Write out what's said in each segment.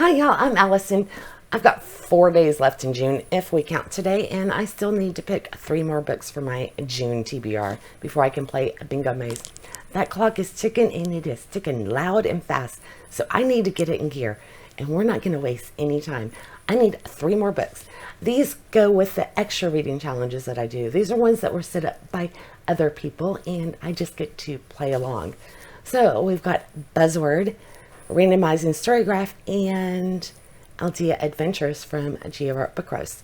Hi y'all, I'm Allison. I've got 4 days left in June if we count today, and I still need to pick 3 more books for my June TBR before I can play a bingo maze. That clock is ticking, and it is ticking loud and fast, so I need to get it in gear, and we're not going to waste any time. I need 3 more books. These go with the extra reading challenges that I do. These are ones that were set up by other people, and I just get to play along. So we've got Buzzword, Randomizing Storygraph, and Aeldia Adventures from TBR Games.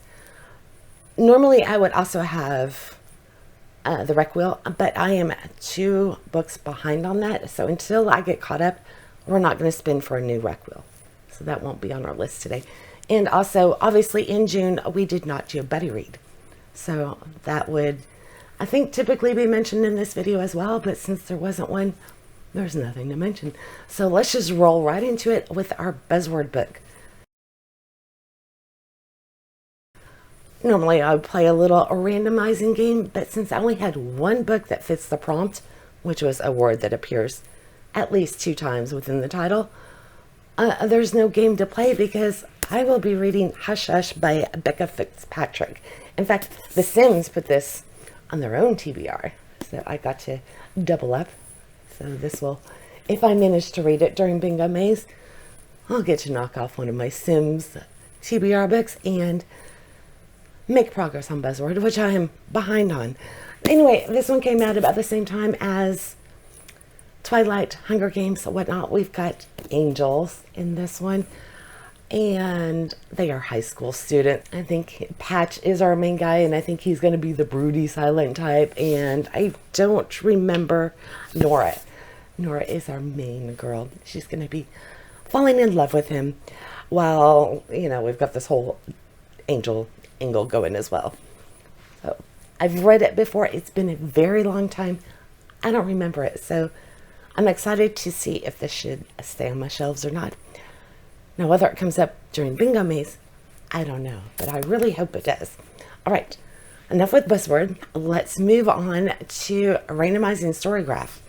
Normally I would also have the Rec Wheel, but I am 2 books behind on that. So until I get caught up, we're not going to spin for a new Rec Wheel. So that won't be on our list today. And also, obviously in June, we did not do a buddy read. So that would, I think, typically be mentioned in this video as well. But since there wasn't one, there's nothing to mention. So let's just roll right into it with our Buzzword book. Normally I would play a little randomizing game, but since I only had 1 book that fits the prompt, which was a word that appears at least 2 times within the title, there's no game to play because I will be reading Hush Hush by Becca Fitzpatrick. In fact, The Sims put this on their own TBR, so I got to double up. So this will, if I manage to read it during Bingo Maze, I'll get to knock off one of my Sims TBR books and make progress on Buzzword, which I am behind on. Anyway, this one came out about the same time as Twilight, Hunger Games, whatnot. We've got angels in this one, and they are high school students. I think Patch is our main guy, and I think he's going to be the broody, silent type, and I don't remember Nora. Nora is our main girl. She's going to be falling in love with him while, you know, we've got this whole angel angle going as well. So I've read it before. It's been a very long time. I don't remember it, so I'm excited to see if this should stay on my shelves or not. Now, whether it comes up during Bingo Maze, I don't know, but I really hope it does. All right, enough with Buzzword. Let's move on to Randomizing Storygraph.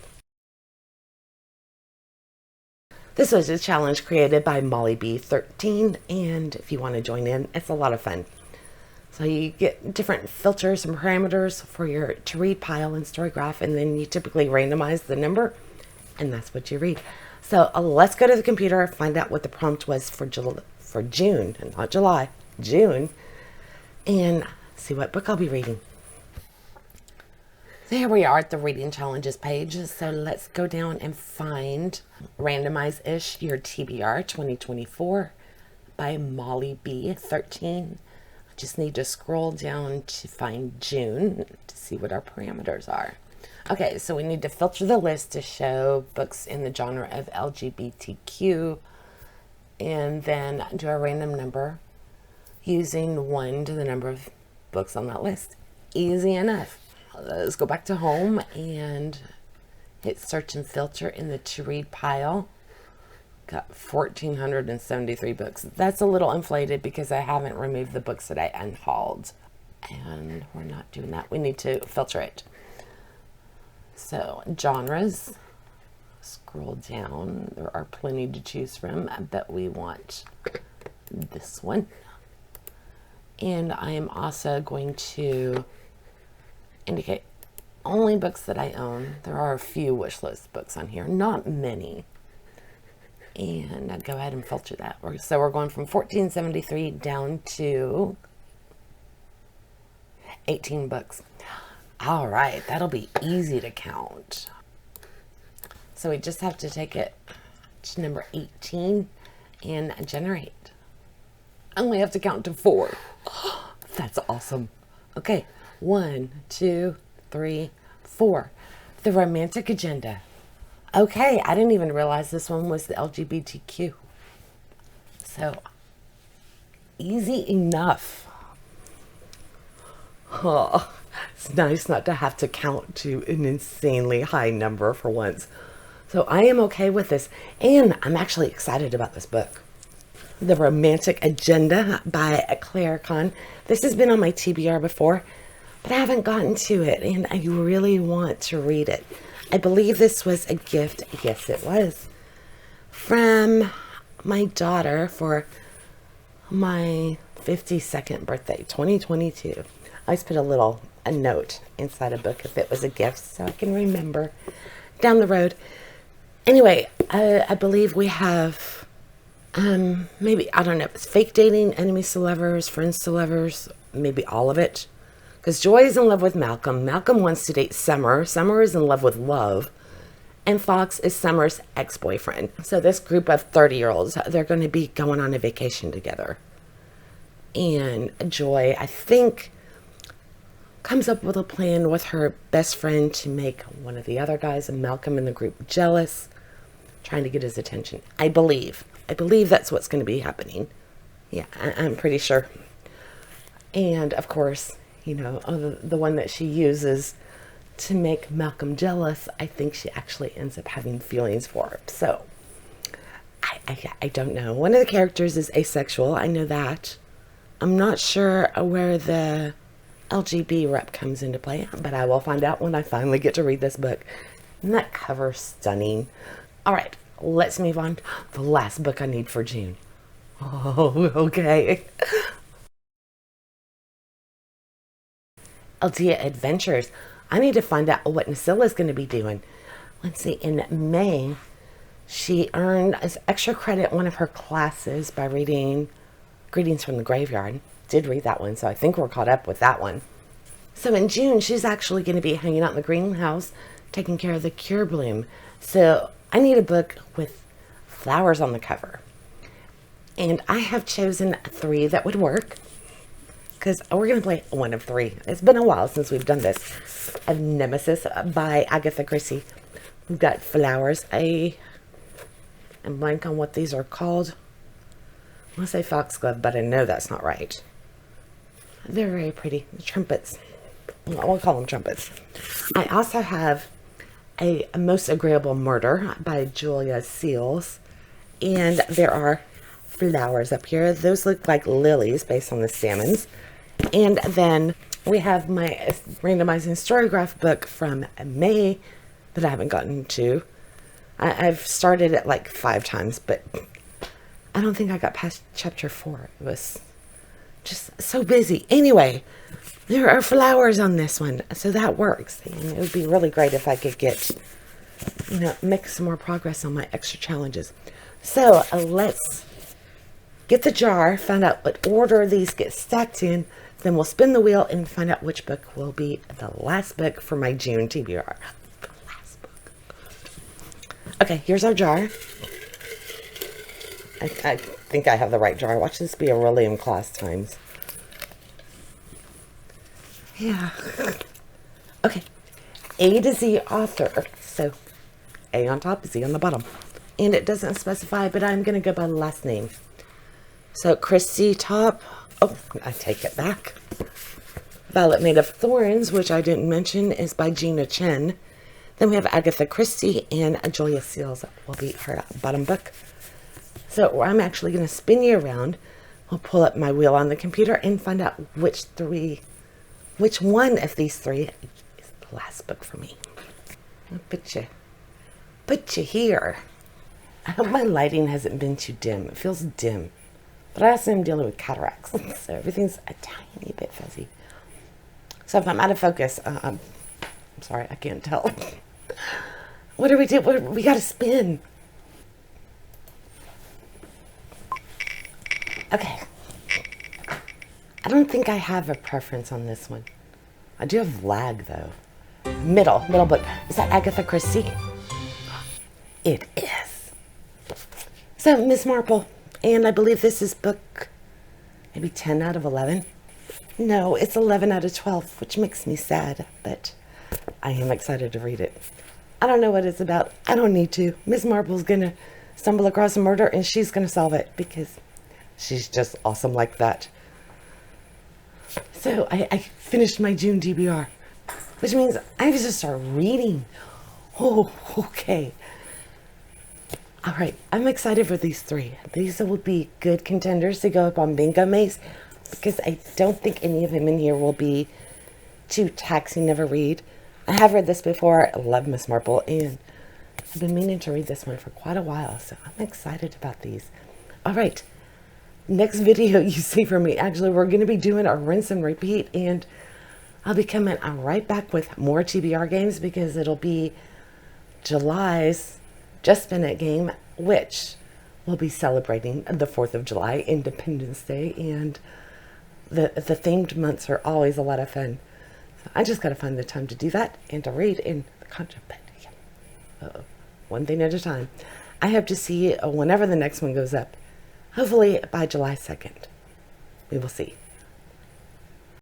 This was a challenge created by Molly B13, and if you want to join in, it's a lot of fun. So you get different filters and parameters for your to read pile and Storygraph, and then you typically randomize the number, and that's what you read. So let's go to the computer, find out what the prompt was for June, and not July, June, and see what book I'll be reading. So here we are at the reading challenges page. So let's go down and find Randomize-ish Your TBR 2024 by Molly B13. I just need to scroll down to find June to see what our parameters are. Okay, so we need to filter the list to show books in the genre of LGBTQ, and then do a random number using 1 to the number of books on that list. Easy enough. Let's go back to home and hit search and filter in the to read pile. Got 1,473 books. That's a little inflated because I haven't removed the books that I unhauled, and we're not doing that. We need to filter it. So genres, scroll down. There are plenty to choose from, but we want this one. And I am also going to indicate only books that I own. There are a few wish list books on here, not many. And I'd go ahead and filter that. So we're going from 1,473 down to 18 books. All right, that'll be easy to count. So we just have to take it to number 18 and generate. And we have to count to 4. That's awesome. Okay, 1, 2, 3, 4. The romantic agenda. Okay, I didn't even realize this one was the LGBTQ. So, easy enough. Oh, it's nice not to have to count to an insanely high number for once. So I am okay with this, and I'm actually excited about this book. The Romantic Agenda by Claire Kahn. This has been on my TBR before, but I haven't gotten to it, and I really want to read it. I believe this was a gift. Yes, it was. From my daughter for my 52nd birthday, 2022. I always put a note inside a book if it was a gift so I can remember down the road. Anyway, I believe we have maybe, I don't know, it's fake dating, enemies to lovers, friends to lovers, maybe all of it. Because Joy is in love with Malcolm. Malcolm wants to date Summer. Summer is in love with Love. And Fox is Summer's ex-boyfriend. So this group of 30-year-olds, they're going to be going on a vacation together. And Joy, I think, comes up with a plan with her best friend to make one of the other guys and Malcolm in the group jealous, trying to get his attention. I believe that's what's going to be happening. Yeah, I'm pretty sure. And of course, you know, the one that she uses to make Malcolm jealous, I think she actually ends up having feelings for him. So I don't know. One of the characters is asexual. I know that. I'm not sure where the LGB rep comes into play, but I will find out when I finally get to read this book. Isn't that cover stunning? All right, let's move on. The last book I need for June. Oh, okay. Aeldia Adventures. I need to find out what Nosilla is going to be doing. Let's see, in May, she earned as extra credit one of her classes by reading Greetings from the Graveyard. Did read that one, so I think we're caught up with that one. So in June, she's actually going to be hanging out in the greenhouse, taking care of the cure bloom. So I need a book with flowers on the cover. And I have chosen 3 that would work, because we're going to play one of 3. It's been a while since we've done this. I have Nemesis by Agatha Christie. We've got flowers. I'm blank on what these are called. I want to say foxglove, but I know that's not right. They're very pretty. Trumpets. We'll call them trumpets. I also have a Most Agreeable Murder by Julia Seals. And there are flowers up here. Those look like lilies based on the stamens. And then we have my Randomizing Storygraph book from May that I haven't gotten to. I've started it like 5 times, but I don't think I got past chapter 4. It was just so busy. Anyway, there are flowers on this one, so that works. And it would be really great if I could get, you know, make some more progress on my extra challenges. So let's get the jar, find out what order these get stacked in, then we'll spin the wheel and find out which book will be the last book for my June TBR. The last book. Okay, here's our jar. I think I have the right jar. Watch this be a William class times. Yeah. Okay. A to Z author. So A on top, Z on the bottom. And it doesn't specify, but I'm going to go by the last name. So Christy top. Oh, I take it back. Violet Made of Thorns, which I didn't mention, is by Gina Chen. Then we have Agatha Christie and Julia Seals will be her bottom book. So I'm actually going to spin you around. We'll pull up my wheel on the computer and find out which one of these 3 is the last book for me. I'll put you here. I hope my lighting hasn't been too dim. It feels dim. But I also am dealing with cataracts, so everything's a tiny bit fuzzy. So if I'm out of focus, I'm sorry, I can't tell. What do we do? We got to spin. Okay. I don't think I have a preference on this one. I do have lag, though. Middle book. Is that Agatha Christie? It is. So, Miss Marple. And I believe this is book maybe 10 out of 11. No, it's 11 out of 12, which makes me sad, but I am excited to read it. I don't know what it's about. I don't need to. Miss Marple's going to stumble across a murder and she's going to solve it because she's just awesome like that. So I finished my June TBR, which means I have to start reading. Oh, okay. All right, I'm excited for these 3. These will be good contenders to go up on Bingo Maze because I don't think any of them in here will be too taxing of a read. I have read this before. I love Miss Marple, and I've been meaning to read this one for quite a while, so I'm excited about these. All right. Next video you see from me, actually, we're going to be doing a rinse and repeat, and I'll be coming right back with more TBR games because it'll be July's Just Minute game, which will be celebrating the 4th of July, Independence Day, and the themed months are always a lot of fun. So I just got to find the time to do that and to read in the contraband. One thing at a time. I hope to see whenever the next one goes up. Hopefully by July 2nd. We will see.